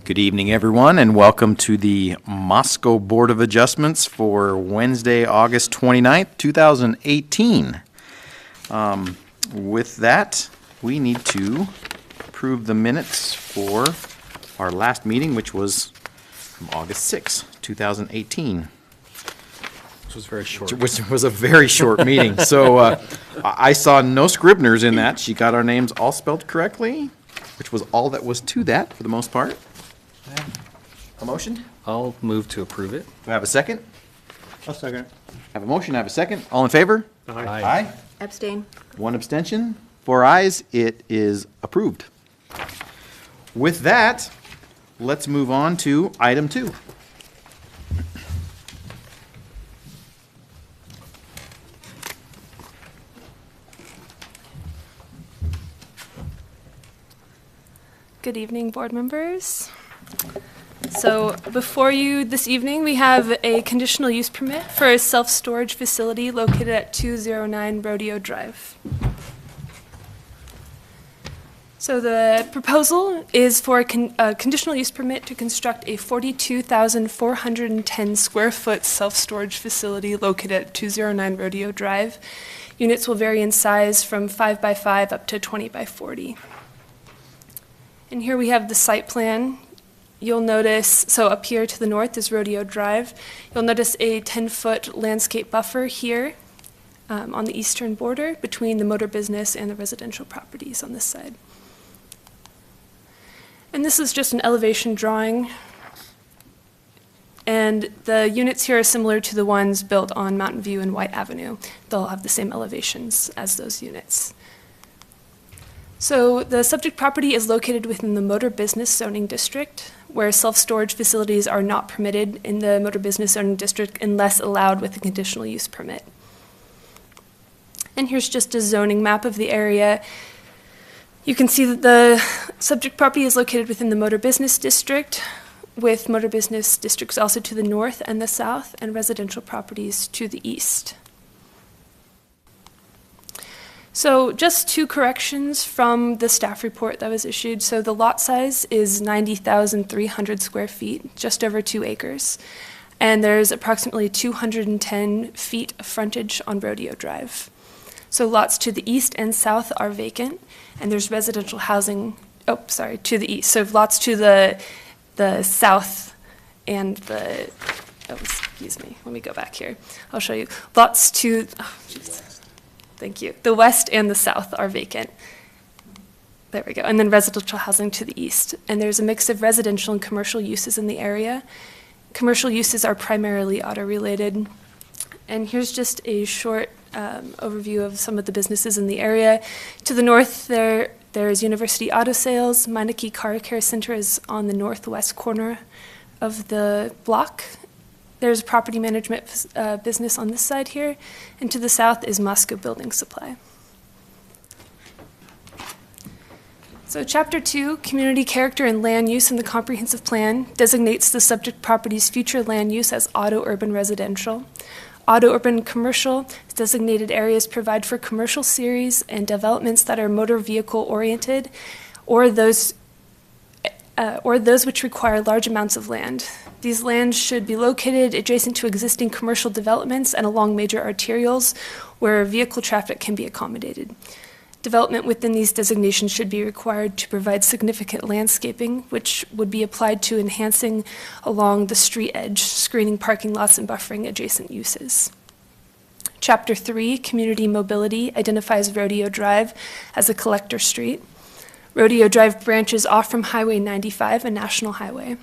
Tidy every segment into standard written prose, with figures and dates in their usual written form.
Good evening, everyone, and welcome to the Moscow Board of Adjustments for Wednesday, August 29th, 2018. With that, we need to approve the minutes for our last meeting, which was from August 6th, 2018. Which was very short. Which was a very short meeting. So I saw no Scribners in that. She got our names all spelled correctly, which was all that was to that for the most part. A motion? I'll move to approve it. Do I have a second? I'll second it. Have a motion, I have a second. All in favor? Aye. Abstain. One abstention, 4 ayes. It is approved. With that, let's move on to item 2. Good evening, board members. So before you this evening, we have a conditional use permit for a self-storage facility located at 209 Rodeo Drive. So the proposal is for a conditional use permit to construct a 42,410 square foot self-storage facility located at 209 Rodeo Drive. Units will vary in size from 5 by 5 up to 20 by 40. And here we have the site plan. You'll notice, so up here to the north is Rodeo Drive. You'll notice a 10-foot landscape buffer here on the eastern border between the motor business and the residential properties on this side. And this is just an elevation drawing. And the units here are similar to the ones built on Mountain View and White Avenue. They'll have the same elevations as those units. So the subject property is located within the motor business zoning district, where self-storage facilities are not permitted in the motor business zoning district unless allowed with a conditional use permit. And here's just a zoning map of the area. You can see that the subject property is located within the motor business district, with motor business districts also to the north and the south, and residential properties to the east. So just 2 corrections from the staff report that was issued. So the lot size is 90,300 square feet, just over 2 acres. And there's approximately 210 feet of frontage on Rodeo Drive. So lots to the east and south are vacant, and there's residential housing, to the east. So lots to the south and the, excuse me, let me go back here. I'll show you. Lots to, thank you. The west and the south are vacant. There we go. And then residential housing to the east. And there's a mix of residential and commercial uses in the area. Commercial uses are primarily auto-related. And here's just a short overview of some of the businesses in the area. To the north, there's University Auto Sales. Meineke Car Care Center is on the northwest corner of the block. There's a property management business on this side here, and to the south is Moscow Building Supply. So Chapter 2, Community Character and Land Use in the Comprehensive Plan, designates the subject property's future land use as auto-urban residential. Auto-urban commercial designated areas provide for commercial series and developments that are motor vehicle-oriented, or those which require large amounts of land. These lands should be located adjacent to existing commercial developments and along major arterials where vehicle traffic can be accommodated. Development within these designations should be required to provide significant landscaping, which would be applied to enhancing along the street edge, screening parking lots and buffering adjacent uses. Chapter 3, Community Mobility, identifies Rodeo Drive as a collector street. Rodeo Drive branches off from Highway 95, a national highway.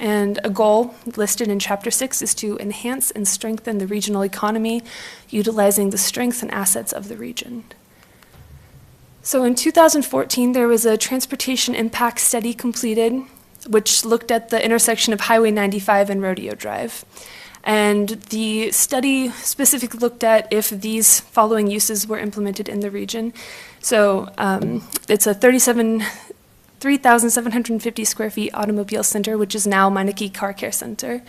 And a goal listed in Chapter 6 is to enhance and strengthen the regional economy, utilizing the strengths and assets of the region. So in 2014, there was a transportation impact study completed, which looked at the intersection of Highway 95 and Rodeo Drive. And the study specifically looked at if these following uses were implemented in the region. So it's a 3,750 square feet automobile center, which is now Meineke Car Care Center.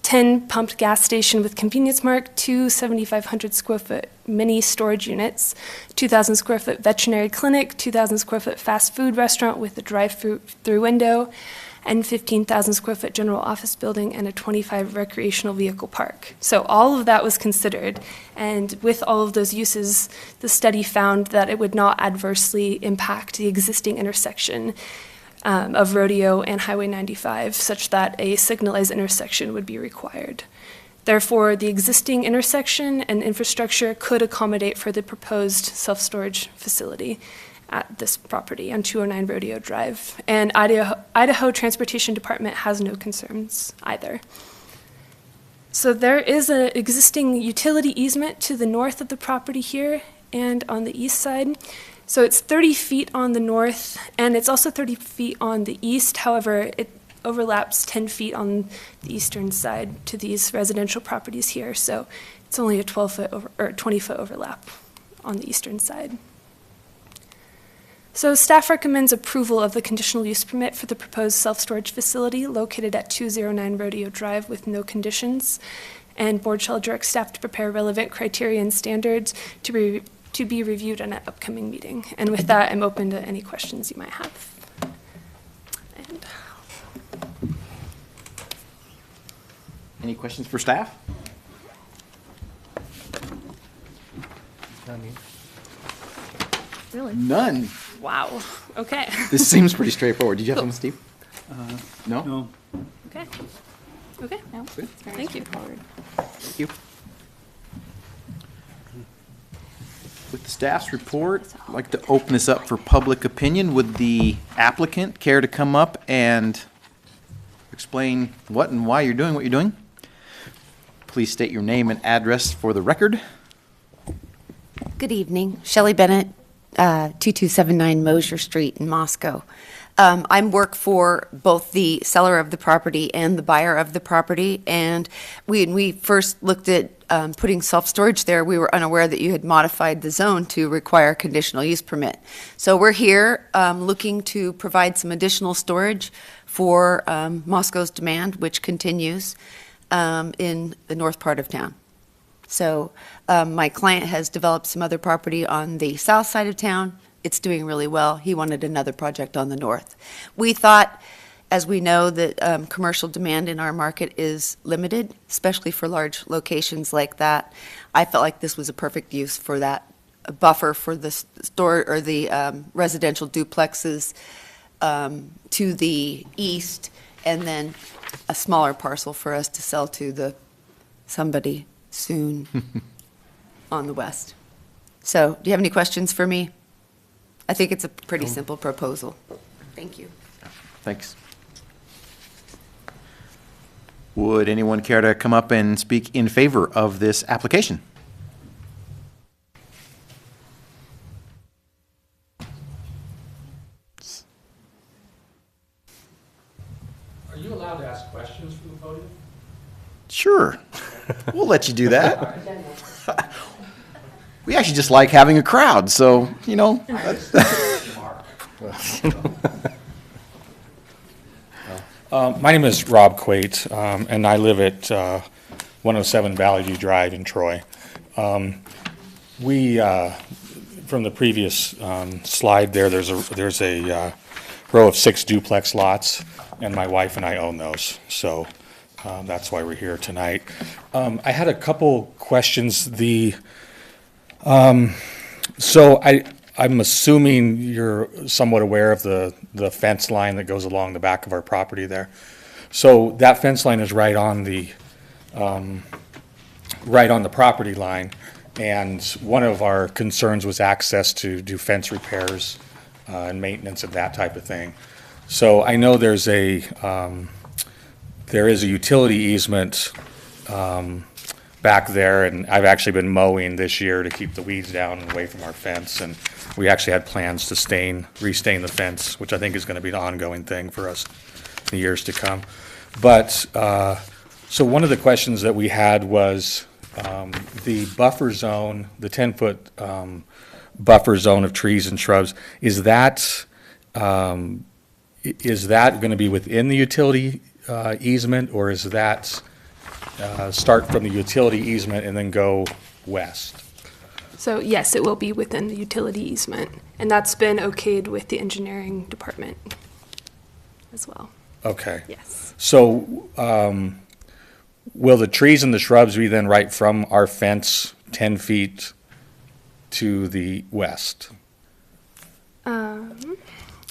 10 pumped gas station with convenience mark, 2 7,500 square foot mini storage units, 2,000 square foot veterinary clinic, 2,000 square foot fast food restaurant with a drive-through window, and 15,000 square foot general office building and a 25 recreational vehicle park. So all of that was considered, and with all of those uses, the study found that it would not adversely impact the existing intersection of Rodeo and Highway 95, such that a signalized intersection would be required. Therefore, the existing intersection and infrastructure could accommodate for the proposed self-storage facility at this property on 209 Rodeo Drive. And Idaho Transportation Department has no concerns either. So there is an existing utility easement to the north of the property here and on the east side. So it's 30 feet on the north, and it's also 30 feet on the east. However, it overlaps 10 feet on the eastern side to these residential properties here. So it's only a 20-foot overlap on the eastern side. So staff recommends approval of the conditional use permit for the proposed self-storage facility located at 209 Rodeo Drive with no conditions. And board shall direct staff to prepare relevant criteria and standards to be reviewed in an upcoming meeting. And with that, I'm open to any questions you might have. And Any questions for staff? really? None. Wow. Okay. This seems pretty straightforward. Did you have something, Steve? No? No. Okay. Okay. No, Good. it's very Thank you. straightforward. Thank you. With the staff's report, I'd like to open this up for public opinion. Would the applicant care to come up and explain what and why you're doing what you're doing? Please state your name and address for the record. Good evening. Shelley Bennett, 2279 Mosier Street in Moscow. I work for both the seller of the property and the buyer of the property, and when we first looked at putting self-storage there, we were unaware that you had modified the zone to require a conditional use permit. So we're here looking to provide some additional storage for Moscow's demand, which continues in the north part of town. So my client has developed some other property on the south side of town. It's doing really well. He wanted another project on the north. We thought, as we know, that commercial demand in our market is limited, especially for large locations like that. I felt like this was a perfect use for that, a buffer for the store or the residential duplexes to the east, and then a smaller parcel for us to sell to somebody soon on the west. So, do you have any questions for me? I think it's a pretty simple proposal. Thank you. Thanks. Would anyone care to come up and speak in favor of this application? Are you allowed to ask questions from the podium? Sure. We'll let you do that. We actually just like having a crowd, so, you know. My name is Rob Quate, and I live at 107 Valley View Drive in Troy. We, from the previous slide there, there's a row of 6 duplex lots, and my wife and I own those, so that's why we're here tonight. I had a couple questions. So I'm assuming you're somewhat aware of the fence line that goes along the back of our property there. So that fence line is right on the property line, and one of our concerns was access to do fence repairs and maintenance of that type of thing. So I know there is a utility easement back there, and I've actually been mowing this year to keep the weeds down and away from our fence, and we actually had plans to restain the fence, which I think is going to be an ongoing thing for us in the years to come. But, so one of the questions that we had was the buffer zone, the 10-foot buffer zone of trees and shrubs, is that going to be within the utility easement, or is that start from the utility easement and then go west? So yes, it will be within the utility easement, and that's been okayed with the engineering department as well. Okay. Yes. So, will the trees and the shrubs be then right from our fence 10 feet to the west?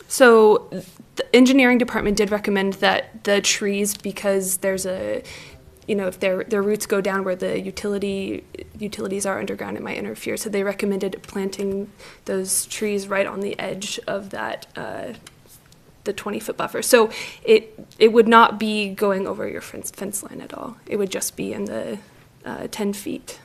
So the engineering department did recommend that the trees, because there's a, if their roots go down where the utilities are underground, it might interfere. So they recommended planting those trees right on the edge of that, the 20-foot buffer. So it would not be going over your fence line at all. It would just be in the 10 feet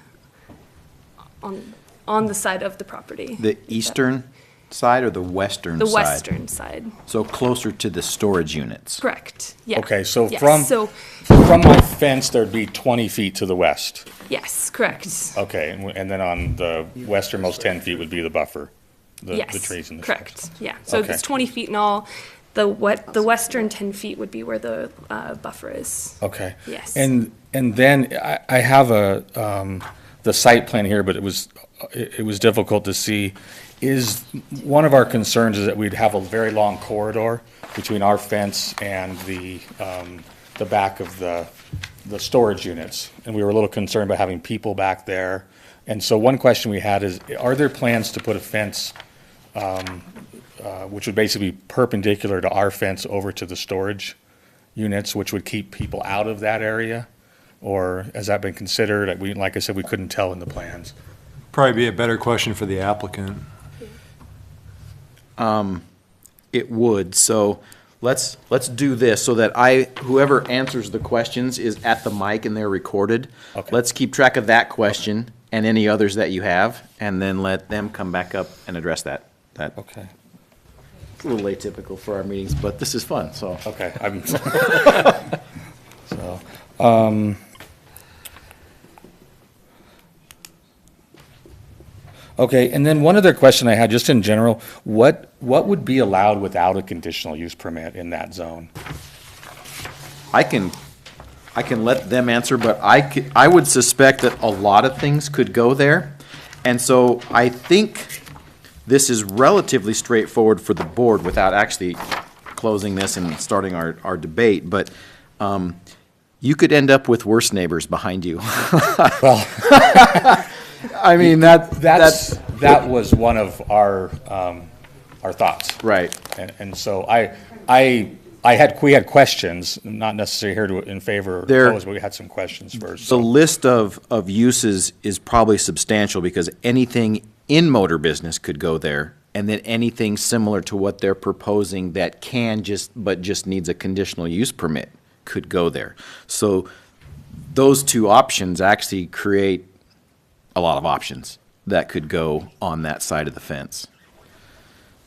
on the side of the property. The eastern side or the western The side? western side. So closer to the storage units? Correct. Yeah. Okay, so Yes. from my fence, there'd be 20 feet to the west. Yes, correct. Okay, and then on the westernmost 10 feet would be the buffer, the Yes, trees and the correct. shrubs. Yeah. So Okay. it's 20 feet in all. The western 10 feet would be where the buffer is. Okay. Yes. And then I have the site plan here, but it was difficult to see. One of our concerns is that we'd have a very long corridor between our fence and the back of the storage units. And we were a little concerned about having people back there. And so one question we had is, are there plans to put a fence, which would basically be perpendicular to our fence over to the storage units, which would keep people out of that area? Or has that been considered? Like I said, we couldn't tell in the plans. Probably be a better question for the applicant. It would, so let's do this so that whoever answers the questions is at the mic and they're recorded. Okay. Let's keep track of that question and any others that you have, and then let them come back up and address that. That's Okay. a little atypical for our meetings, but this is fun, so. Okay. So, okay, and then one other question I had, just in general, what would be allowed without a conditional use permit in that zone? I can let them answer, but I would suspect that a lot of things could go there. And so I think this is relatively straightforward for the board without actually closing this and starting our debate, but you could end up with worse neighbors behind you. Well, I mean, that was one of our thoughts. right. And so we had questions, not necessarily here in favor or There- opposed, but we had some questions first. The list of uses is probably substantial because anything in motor business could go there, and then anything similar to what they're proposing that just needs a conditional use permit could go there. So those two options actually create a lot of options that could go on that side of the fence.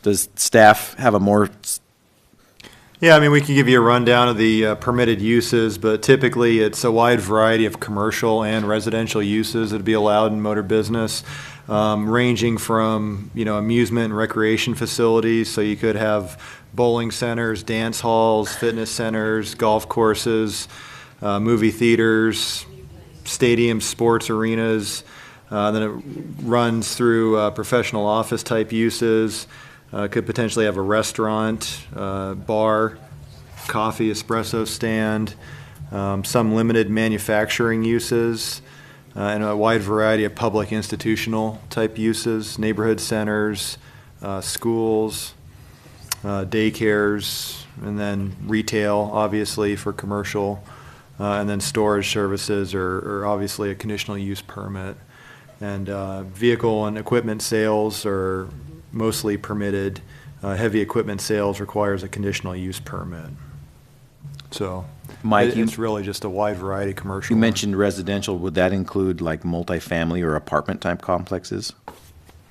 Does staff have a more? Yeah, I mean, we can give you a rundown of the permitted uses, but typically it's a wide variety of commercial and residential uses that'd be allowed in motor business, ranging from, amusement and recreation facilities. So you could have bowling centers, dance halls, fitness centers, golf courses, movie theaters, stadiums, sports arenas. Then it runs through professional office type uses. Could potentially have a restaurant, bar, coffee, espresso stand, some limited manufacturing uses, and a wide variety of public institutional type uses, neighborhood centers, schools, daycares, and then retail, obviously, for commercial, and then storage services are obviously a conditional use permit. And vehicle and equipment sales are mostly permitted. Heavy equipment sales requires a conditional use permit. So, Mike, it's really just a wide variety of commercial. You mentioned residential. Would that include like multifamily or apartment type complexes,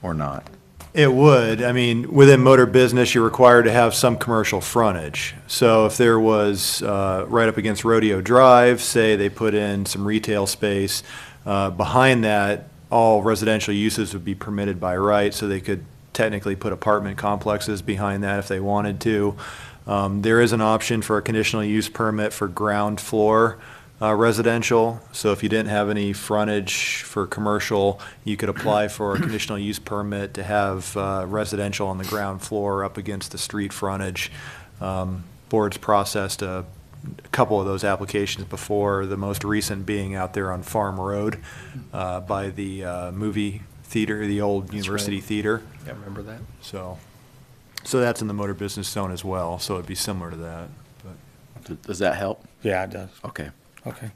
or not? It would. I mean, within motor business, you're required to have some commercial frontage. So if there was, right up against Rodeo Drive, say they put in some retail space, behind that, all residential uses would be permitted by right, so they could technically put apartment complexes behind that if they wanted to. There is an option for a conditional use permit for ground floor residential. So if you didn't have any frontage for commercial, you could apply for a conditional use permit to have residential on the ground floor up against the street frontage. board's processed a couple of those applications before, the most recent being out there on Farm Road by the movie theater, the old University Theater. Yeah, remember that? So that's in the motor business zone as well, so it'd be similar to that. But Does that help? Yeah, it does. Okay. Okay.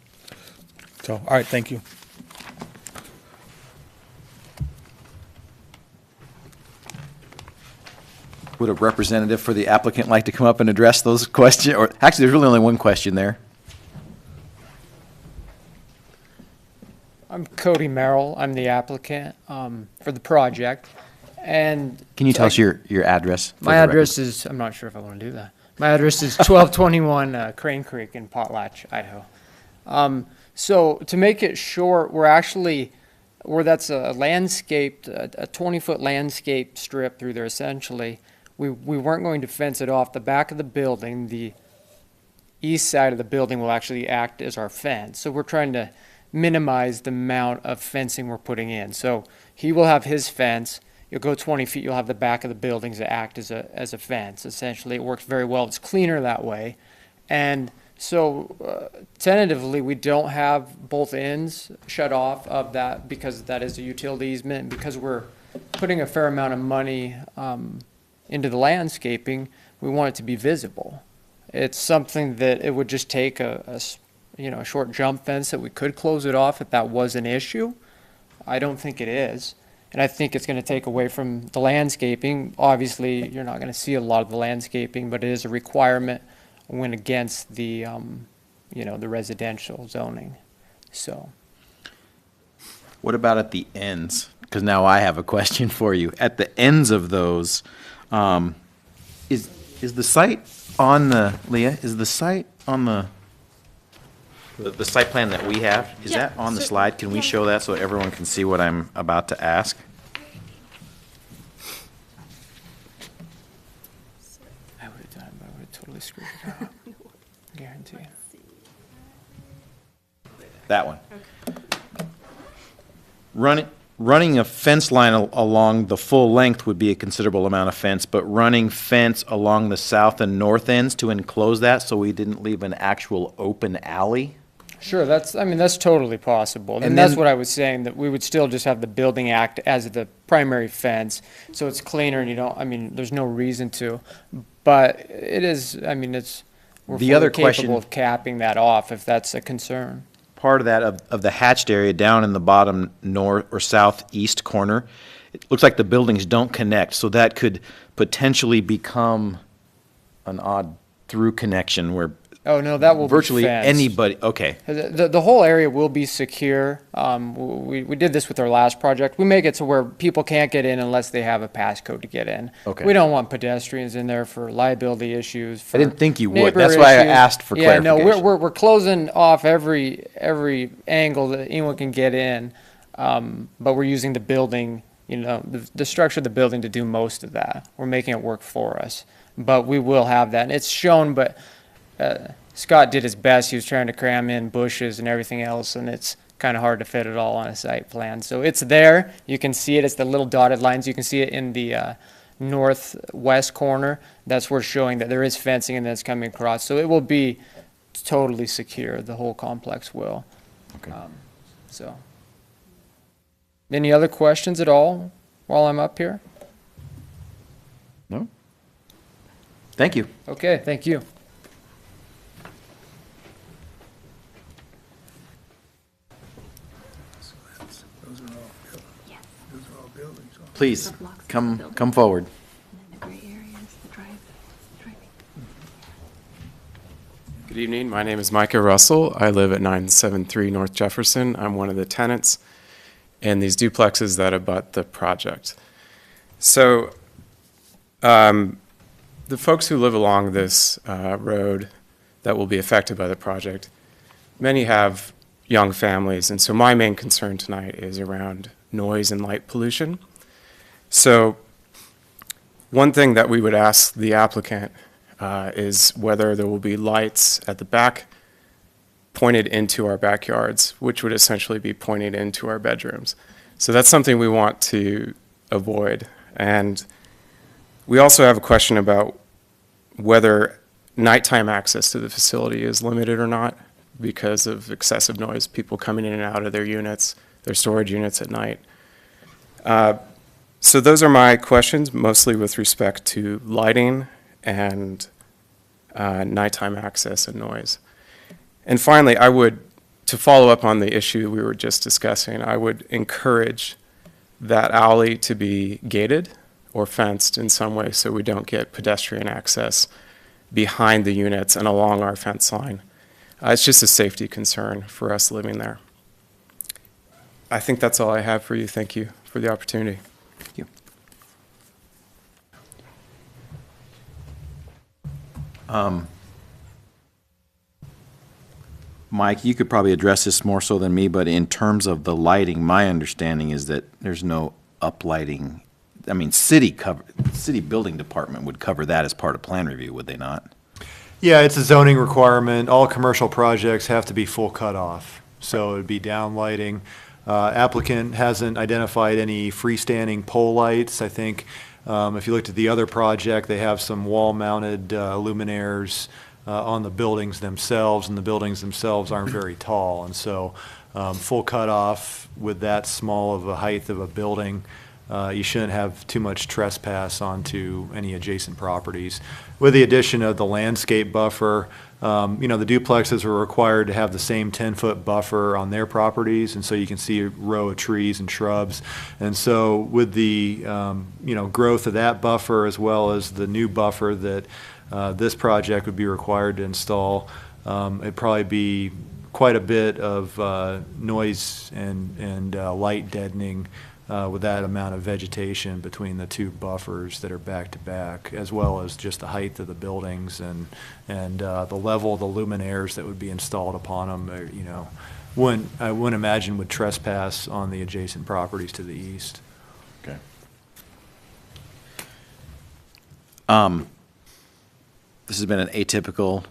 So, all right, thank you. Would a representative for the applicant like to come up and address those questions? Or actually, there's really only one question there. I'm Cody Merrill. I'm the applicant for the project. And Can you tell us your address? for my the record? address is, I'm not sure if I want to do that. My address is 1221 Crane Creek in Potlatch, Idaho. So to make it short, that's a landscaped, a 20-foot landscape strip through there essentially. We weren't going to fence it off. The back of the building, the east side of the building will actually act as our fence. So we're trying to minimize the amount of fencing we're putting in. So he will have his fence. You'll go 20 feet, you'll have the back of the buildings that act as a fence. Essentially, it works very well. It's cleaner that way. And so tentatively, we don't have both ends shut off of that because that is a utility easement. And because we're putting a fair amount of money into the landscaping, we want it to be visible. It's something that it would just take a short jump fence that we could close it off if that was an issue. I don't think it is. And I think it's going to take away from the landscaping. Obviously, you're not going to see a lot of the landscaping, but it is a requirement when against the, the residential zoning. So. What about at the ends? Because now I have a question for you. At the ends of those, is the site on the, Leah, is the site on the site plan that we have? Is Yeah, that on the certainly. slide? Can we Yeah. show that so everyone can see what I'm about to ask? I would have done it, but I would have totally screwed it up. Guarantee. That one. Running a fence line along the full length would be a considerable amount of fence, but running fence along the south and north ends to enclose that so we didn't leave an actual open alley? Sure, that's totally possible. And And that's then- what I was saying, that we would still just have the building act as the primary fence, so it's cleaner and there's no reason to. But it is, we're The other fully question- capable of capping that off if that's a concern. Part of that, of the hatched area down in the bottom north or southeast corner, it looks like the buildings don't connect, so that could potentially become an odd through connection where Oh, no, that will be virtually fenced. anybody, okay. The whole area will be secure. We did this with our last project. We make it to where people can't get in unless they have a passcode to get in. Okay. We don't want pedestrians in there for liability issues. I didn't think you would. neighbor That's why I issues. asked for Yeah, no, clarification. we're closing off every angle that anyone can get in, but we're using the building, the structure of the building to do most of that. We're making it work for us, but we will have that. And it's shown, but Scott did his best. He was trying to cram in bushes and everything else, and it's kind of hard to fit it all on a site plan. So it's there. You can see it. It's the little dotted lines. You can see it in the northwest corner. That's where it's showing that there is fencing and that's coming across. So it will be totally secure. The whole complex will. Okay. So, any other questions at all while I'm up here? No? Thank you. Okay, thank you. Please, come forward. Good evening. My name is Micah Russell. I live at 973 North Jefferson. I'm one of the tenants in these duplexes that abut the project. So the folks who live along this road that will be affected by the project, many have young families, and so my main concern tonight is around noise and light pollution. So one thing that we would ask the applicant is whether there will be lights at the back pointed into our backyards, which would essentially be pointed into our bedrooms. So that's something we want to avoid. And we also have a question about whether nighttime access to the facility is limited or not because of excessive noise, people coming in and out of their units, their storage units at night. So those are my questions, mostly with respect to lighting and nighttime access and noise. And finally, to follow up on the issue we were just discussing, I would encourage that alley to be gated or fenced in some way so we don't get pedestrian access behind the units and along our fence line. It's just a safety concern for us living there. I think that's all I have for you. Thank you for the opportunity. Thank you. Mike, you could probably address this more so than me, but in terms of the lighting, my understanding is that there's no uplighting. I mean, city building department would cover that as part of plan review, would they not? Yeah, it's a zoning requirement. All commercial projects have to be full cutoff, so it'd be down lighting. Applicant hasn't identified any freestanding pole lights. I think if you looked at the other project, they have some wall-mounted luminaires on the buildings themselves, and the buildings themselves aren't very tall. And so full cutoff with that small of a height of a building, you shouldn't have too much trespass onto any adjacent properties. With the addition of the landscape buffer, the duplexes are required to have the same 10-foot buffer on their properties, and so you can see a row of trees and shrubs. And so with the, growth of that buffer as well as the new buffer that this project would be required to install, it'd probably be quite a bit of noise and light deadening with that amount of vegetation between the two buffers that are back to back, as well as just the height of the buildings and the level of the luminaires that would be installed upon them. I wouldn't imagine would trespass on the adjacent properties to the east. Okay. This has been an atypical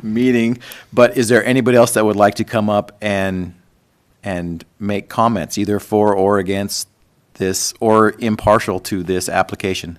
meeting, but is there anybody else that would like to come up and make comments, either for or against this, or impartial to this application?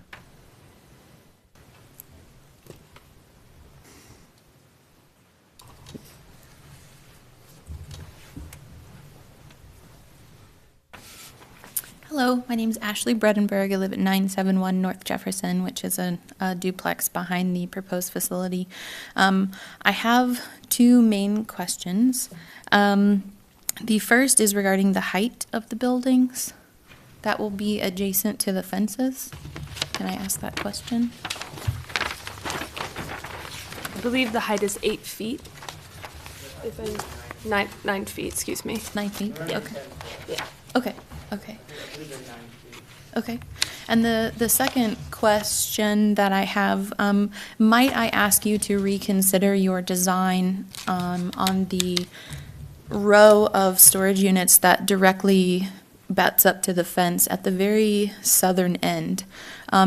Hello, my name is Ashley Bredenberg. I live at 971 North Jefferson, which is a duplex behind the proposed facility. I have two main questions. The first is regarding the height of the buildings that will be adjacent to the fences. Can I ask that question? I believe the height is 8 feet. If I'm 9 feet, excuse me. 9 feet? Okay. Yeah. Okay. Okay. Okay. And the second question that I have, might I ask you to reconsider your design on the row of storage units that directly butts up to the fence at the very southern end?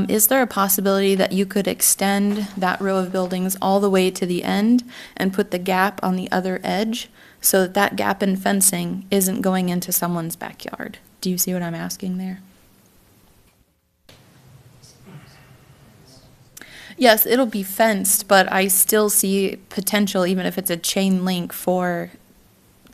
Is there a possibility that you could extend that row of buildings all the way to the end and put the gap on the other edge so that that gap in fencing isn't going into someone's backyard? Do you see what I'm asking there? Yes, it'll be fenced, but I still see potential, even if it's a chain link, for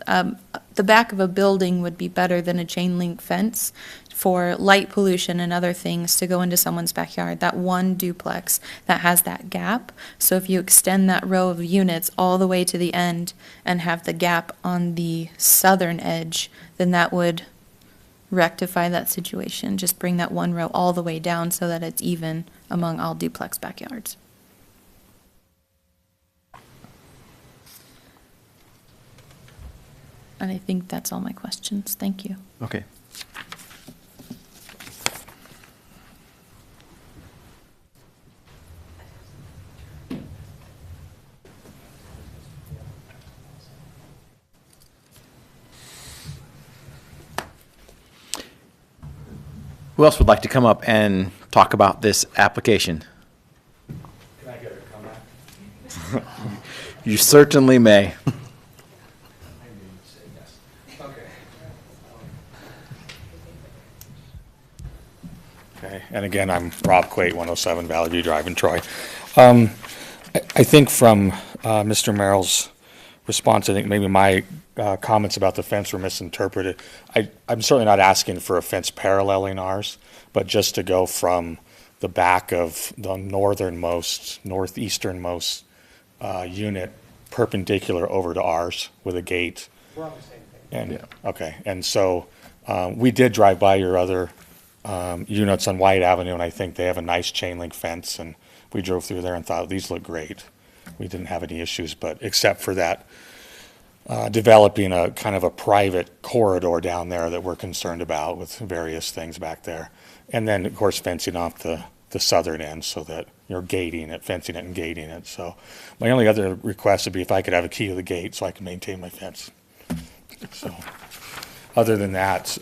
the back of a building would be better than a chain link fence for light pollution and other things to go into someone's backyard. That one duplex that has that gap. So if you extend that row of units all the way to the end and have the gap on the southern edge, then that would rectify that situation. Just bring that one row all the way down so that it's even among all duplex backyards. And I think that's all my questions. Thank you. Okay. Who else would like to come up and talk about this application? Can I get a comment? You certainly may. Okay, and again, I'm Rob Quate, 107 Valley View Drive in Troy. I think from Mr. Merrill's response, I think maybe my comments about the fence were misinterpreted. I'm certainly not asking for a fence paralleling ours, but just to go from the back of the northeasternmost unit perpendicular over to ours with a gate. We're on the same page. And, okay, and so we did drive by your other units on White Avenue, and I think they have a nice chain link fence, and we drove through there and thought, these look great. We didn't have any issues, but except for that, developing a kind of a private corridor down there that we're concerned about with various things back there. And then, of course, fencing off the southern end so that you're gating it, fencing it and gating it. So my only other request would be if I could have a key to the gate so I can maintain my fence. So, other than that,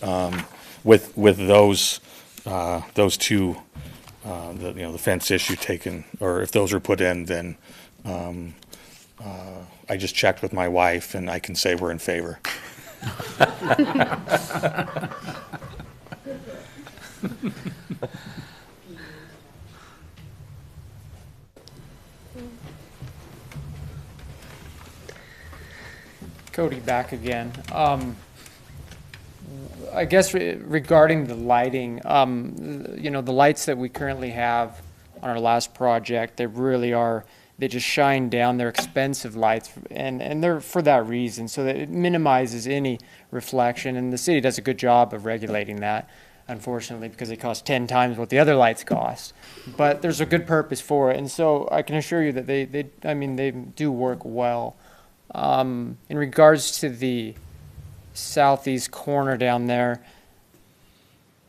with those two, the fence issue taken, or if those are put in, then I just checked with my wife, and I can say we're in favor. Cody, back again. I guess regarding the lighting, the lights that we currently have on our last project, they really are, they just shine down. They're expensive lights, and they're for that reason, so that it minimizes any reflection, and the city does a good job of regulating that, unfortunately, because they cost 10 times what the other lights cost. But there's a good purpose for it, and so I can assure you that they do work well. In regards to the southeast corner down there,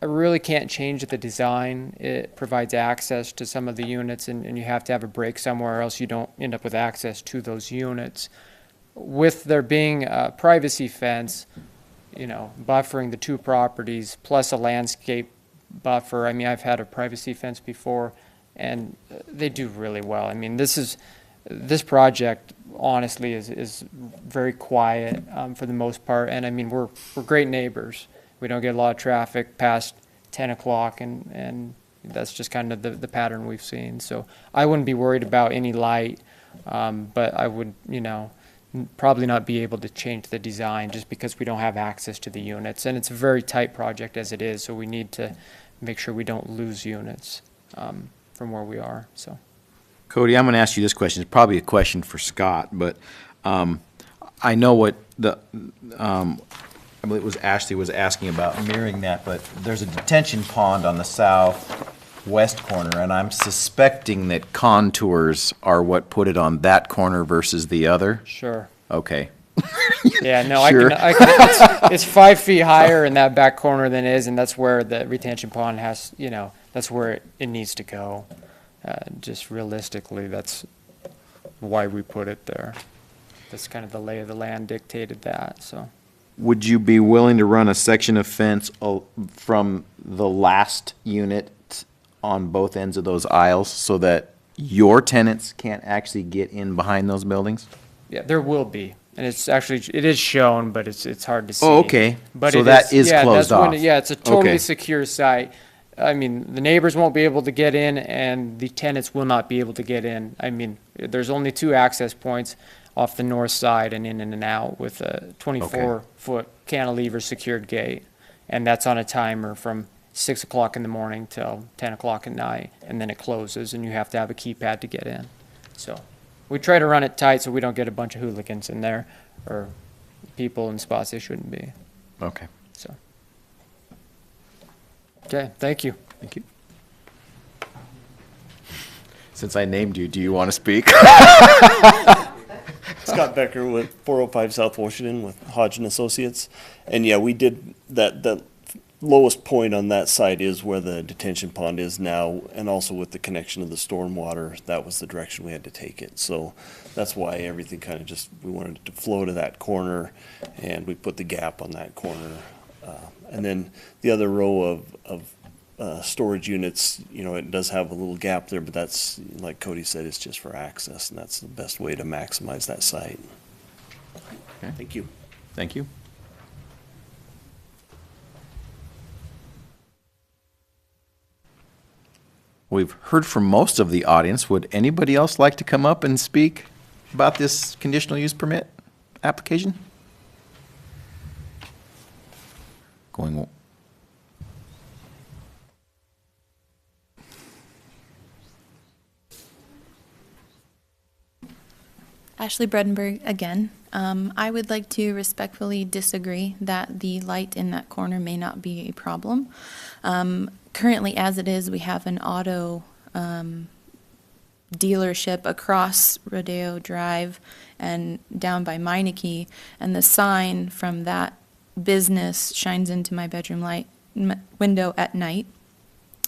I really can't change the design. It provides access to some of the units, and you have to have a break somewhere, or else you don't end up with access to those units. With there being a privacy fence, buffering the two properties, plus a landscape buffer. I mean, I've had a privacy fence before, and they do really well. I mean, this project honestly is very quiet for the most part, and I mean we're great neighbors. We don't get a lot of traffic past 10 o'clock, and that's just kind of the pattern we've seen. So I wouldn't be worried about any light, but I would probably not be able to change the design just because we don't have access to the units, and it's a very tight project as it is, so we need to make sure we don't lose units from where we are. So. Cody, I'm going to ask you this question. It's probably a question for Scott, but I know what I believe it was Ashley was asking about mirroring that, but there's a detention pond on the southwest corner, and I'm suspecting that contours are what put it on that corner versus the other. Sure. Okay. Yeah, no, Sure. it's 5 feet higher in that back corner than it is, and that's where the retention pond has, that's where it needs to go. Just realistically, that's why we put it there. That's kind of the lay of the land dictated that, so. Would you be willing to run a section of fence from the last unit on both ends of those aisles so that your tenants can't actually get in behind those buildings? Yeah, there will be, and it is shown, but it's hard to see. Oh, okay. But So that is closed off. Yeah, it's a totally Okay. secure site. I mean, the neighbors won't be able to get in, and the tenants will not be able to get in. I mean, there's only 2 access points off the north side and in and out with a 24-foot cantilever secured gate. And that's on a timer from 6 o'clock in the morning till 10 o'clock at night, and then it closes, and you have to have a keypad to get in. So we try to run it tight so we don't get a bunch of hooligans in there or people in spots they shouldn't be. Okay. So. Okay, thank you. Thank you. Since I named you, do you want to speak? Scott Becker with 405 South Washington with Hodge and Associates. And yeah, we did that. The lowest point on that site is where the detention pond is now, and also with the connection of the storm water, that was the direction we had to take it. So that's why everything kind of we wanted it to flow to that corner, and we put the gap on that corner. And then the other row of storage units, it does have a little gap there, but that's, like Cody said, it's just for access, and that's the best way to maximize that site. Okay. Thank you. Thank you. We've heard from most of the audience. Would anybody else like to come up and speak about this conditional use permit application? Going. Ashley Bredenberg again. I would like to respectfully disagree that the light in that corner may not be a problem. Currently, as it is, we have an auto dealership across Rodeo Drive and down by Meineke, and the sign from that business shines into my bedroom window at night.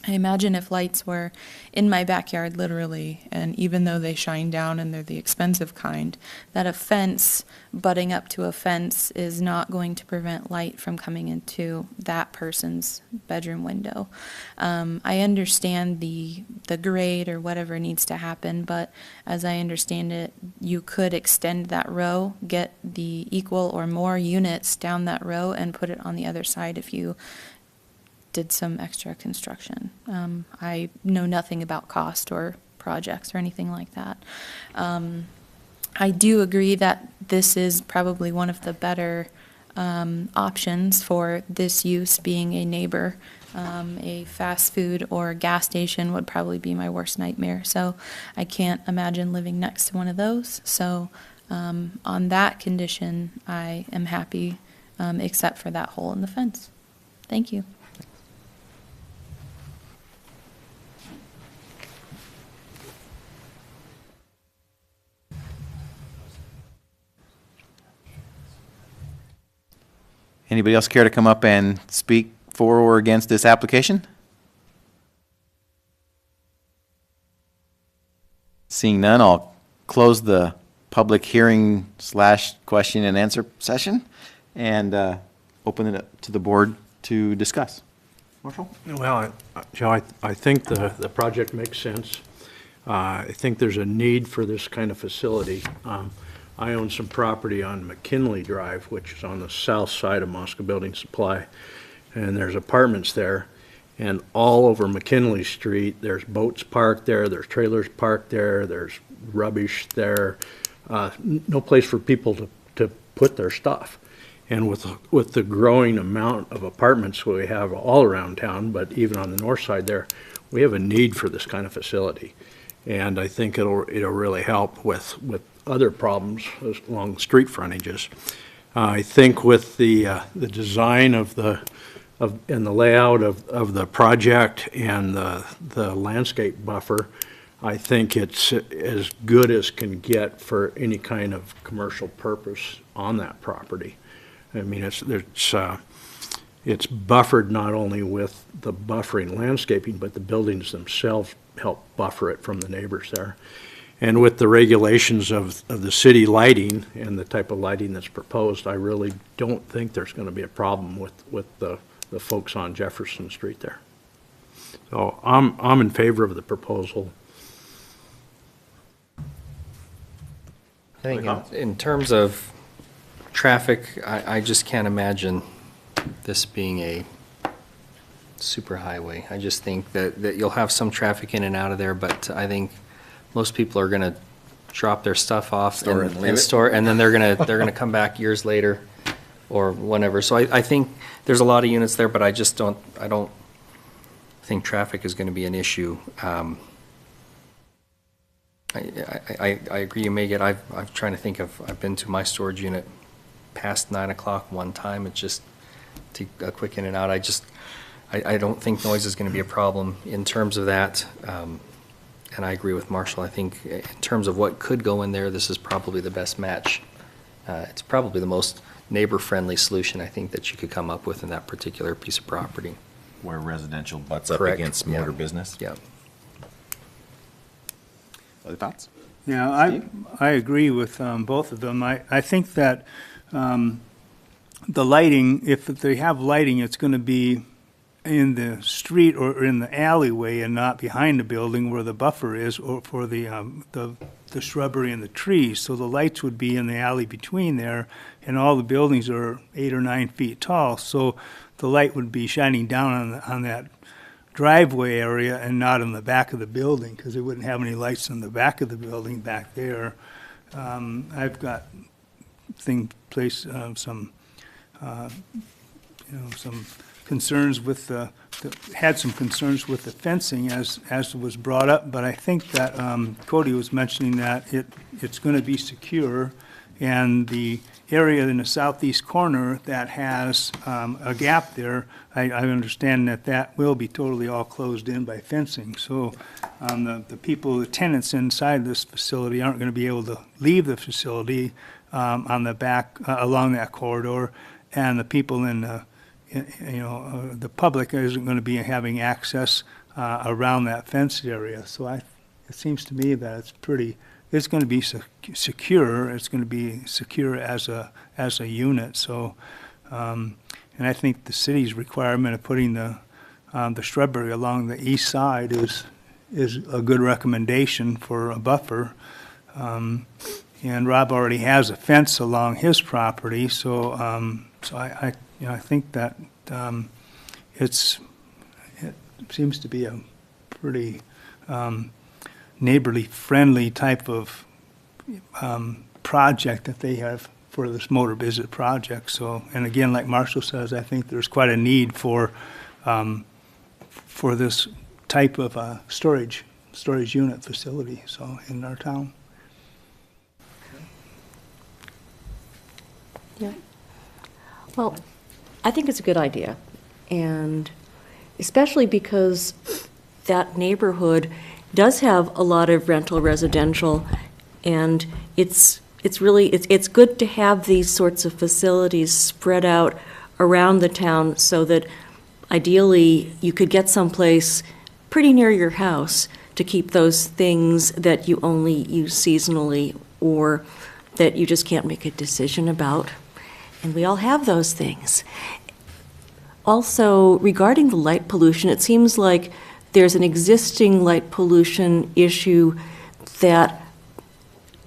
I imagine if lights were in my backyard, literally, and even though they shine down and they're the expensive kind, that a fence butting up to a fence is not going to prevent light from coming into that person's bedroom window. I understand the grade or whatever needs to happen, but as I understand it, you could extend that row, get the equal or more units down that row, and put it on the other side if you did some extra construction. I know nothing about cost or projects or anything like that. I do agree that this is probably one of the better options for this use, being a neighbor. A fast food or gas station would probably be my worst nightmare, so I can't imagine living next to one of those. So on that condition, I am happy, except for that hole in the fence. Thank you. Anybody else care to come up and speak for or against this application? Seeing none, I'll close the public hearing / question and answer session and open it up to the board to discuss. Marshall? Well, Joe, I think the project makes sense. I think there's a need for this kind of facility. I own some property on McKinley Drive, which is on the south side of Moscow Building Supply, and there's apartments there. And all over McKinley Street, there's boats parked there, there's trailers parked there, there's rubbish there, no place for people to put their stuff. And with the growing amount of apartments we have all around town, but even on the north side there, we have a need for this kind of facility. And I think it'll really help with other problems along street frontages. I think with the design and the layout of the project and the landscape buffer, I think it's as good as can get for any kind of commercial purpose on that property. I mean, it's buffered not only with the buffering landscaping, but the buildings themselves help buffer it from the neighbors there. And with the regulations of the city lighting and the type of lighting that's proposed, I really don't think there's going to be a problem with the folks on Jefferson Street there. So I'm in favor of the proposal. I think in terms of traffic, I just can't imagine this being a super highway. I just think that you'll have some traffic in and out of there, but I think most people are going to drop their stuff off and store, and then they're gonna come back years later or whenever. So I think there's a lot of units there, but I don't think traffic is going to be an issue. I agree. You may get. I'm trying to think of. I've been to my storage unit past 9 o'clock one time. It's just a quick in and out. I don't think noise is going to be a problem in terms of that. And I agree with Marshall. I think in terms of what could go in there, this is probably the best match. It's probably the most neighbor-friendly solution I think that you could come up with in that particular piece of property. Where residential butts Correct. up against motor business? Yeah. Other thoughts? Yeah, I agree with both of them. I think that the lighting, if they have lighting, it's going to be in the street or in the alleyway and not behind the building where the buffer is, or for the shrubbery and the trees. So the lights would be in the alley between there, and all the buildings are 8 or 9 feet tall. So the light would be shining down on that driveway area and not in the back of the building, because they wouldn't have any lights in the back of the building back there. I've got some concerns with had some concerns with the fencing as was brought up, but I think that Cody was mentioning that it's going to be secure, and the area in the southeast corner that has a gap there, I understand that will be totally all closed in by fencing. So the people, the tenants inside this facility aren't going to be able to leave the facility on the back, along that corridor, and the people in the, the public isn't going to be having access around that fenced area. So it seems to me that it's going to be secure. It's going to be secure as a unit. So, and I think the city's requirement of putting the shrubbery along the east side is a good recommendation for a buffer. And Rob already has a fence along his property, so I think that it seems to be a pretty neighborly friendly type of project that they have for this motor visit project. So, and again, like Marshall says, I think there's quite a need for this type of storage unit facility. So in our town. Yeah. Well, I think it's a good idea, and especially because that neighborhood does have a lot of rental residential, and it's good to have these sorts of facilities spread out around the town so that ideally you could get someplace pretty near your house to keep those things that you only use seasonally or that you just can't make a decision about. And we all have those things. Also, regarding the light pollution, it seems like there's an existing light pollution issue that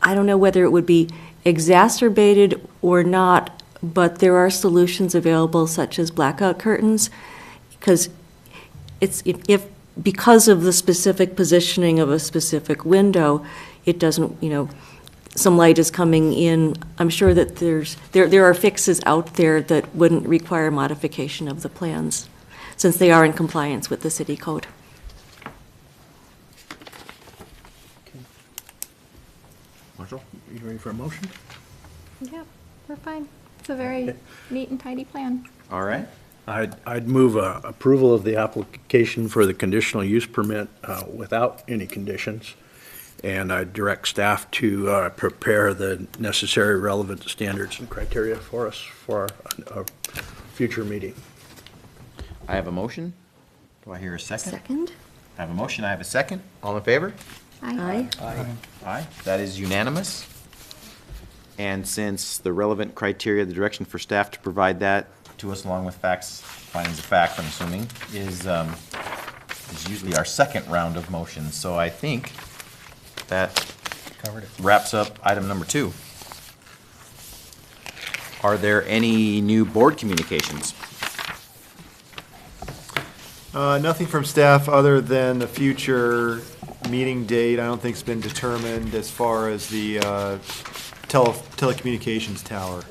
I don't know whether it would be exacerbated or not, but there are solutions available such as blackout curtains, because because of the specific positioning of a specific window, it doesn't, some light is coming in. I'm sure that there are fixes out there that wouldn't require modification of the plans, since they are in compliance with the city code. Marshall, you ready for a motion? Yeah, we're fine. It's a very neat and tidy plan. All right. I'd move approval of the application for the conditional use permit without any conditions. And I direct staff to prepare the necessary relevant standards and criteria for us for our future meeting. I have a motion. Do I hear a second? Second. I have a motion. I have a second. All in favor? Aye. Aye. That is unanimous. And since the relevant criteria, the direction for staff to provide that to us along with facts, findings of fact, I'm assuming, is usually our second round of motions. So I think that wraps up item number 2. Are there any new board communications? Nothing from staff other than the future meeting date. I don't think it's been determined as far as the telecommunications tower.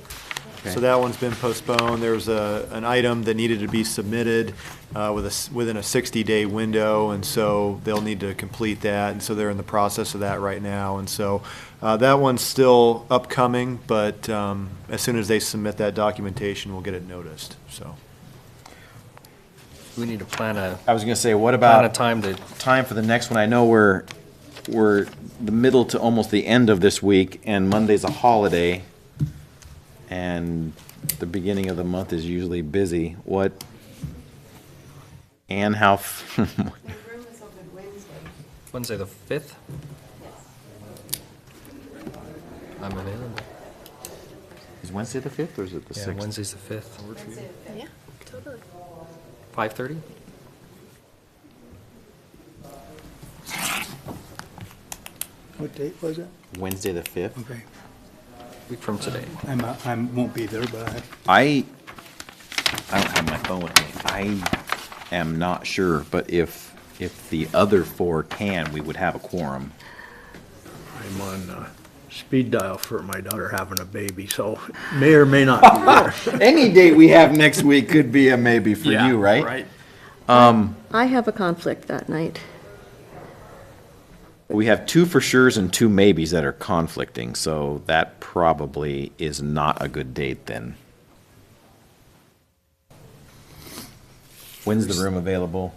Okay. So that one's been postponed. There was an item that needed to be submitted within a 60-day window, and so they'll need to complete that, and so they're in the process of that right now. And so that one's still upcoming, but as soon as they submit that documentation, we'll get it noticed. So We need to plan I was going to say, what about time for the next one? I know we're the middle to almost the end of this week, and Monday's a holiday, and the beginning of the month is usually busy. Ann, how? Wednesday the 5th? I'm available. Is Wednesday the 5th, or is it the 6th? Yeah, Wednesday's the 5th. Yeah, totally. 5:30? What date was it? Wednesday the 5th. Okay. Week from today. I won't be there, but I don't have my phone with me. am not sure, but if the other 4 can, we would have a quorum. I'm on speed dial for my daughter having a baby, so may or may not be there. Any date we have next week could be a maybe for you, right? I have a conflict that night. We have 2 for sures and 2 maybes that are conflicting, so that probably is not a good date then. When's the room available?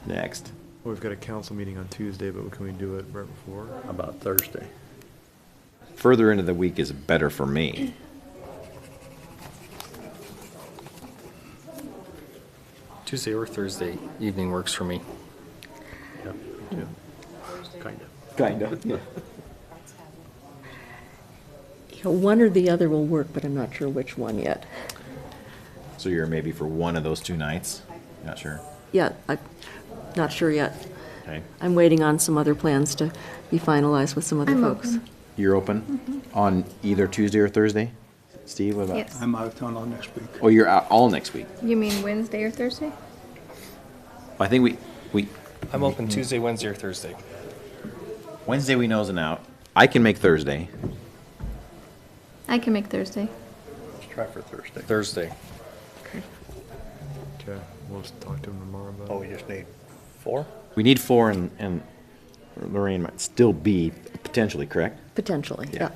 Next. We've got a council meeting on Tuesday, but can we do it right before? How about Thursday? Further into the week is better for me. Tuesday or Thursday evening works for me. Yeah, kind of. Kind of, yeah. You know, one or the other will work, but I'm not sure which one yet. So you're maybe for one of those 2 nights? Not sure. Yeah, I'm not sure yet. Okay. I'm waiting on some other plans to be finalized with some other I'm folks. open. You're open on either Tuesday or Thursday? Steve, what about? Yes. I'm out of town all next week. Oh, you're out all next week? You mean Wednesday or Thursday? I think we I'm open Tuesday, Wednesday, or Thursday. Wednesday we know's an out. I can make Thursday. I can make Thursday. Let's try for Thursday. Thursday. Okay, we'll just talk to him tomorrow about it. Oh, we just need 4? We need 4 and Lorraine might still be potentially, correct? Potentially, Yeah. yeah.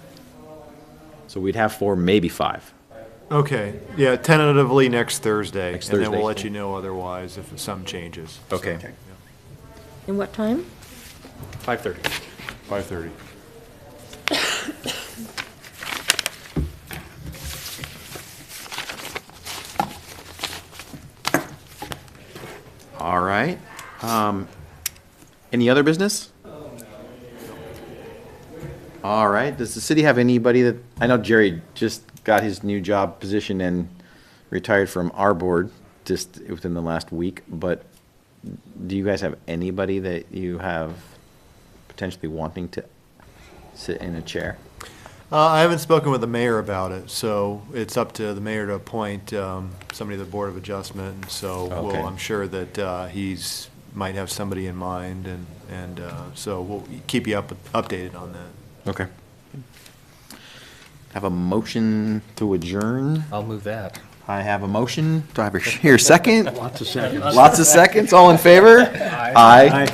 So we'd have 4, maybe 5. Okay, yeah, tentatively next Thursday. Next And then Thursday. we'll let you know otherwise if something changes. Okay. And what time? 5:30. 5:30. All right. Any other business? All right. Does the city have anybody that, I know Jerry just got his new job position and retired from our board just within the last week, but do you guys have anybody that you have potentially wanting to sit in a chair? I haven't spoken with the mayor about it, so it's up to the mayor to appoint somebody to the Board of Adjustment. And so Okay. I'm sure that he's might have somebody in mind, and so we'll keep you updated on that. Okay. Have a motion to adjourn. I'll move that. I have a motion. Do I have a second? Lots of seconds. Lots of seconds. All in favor? Aye.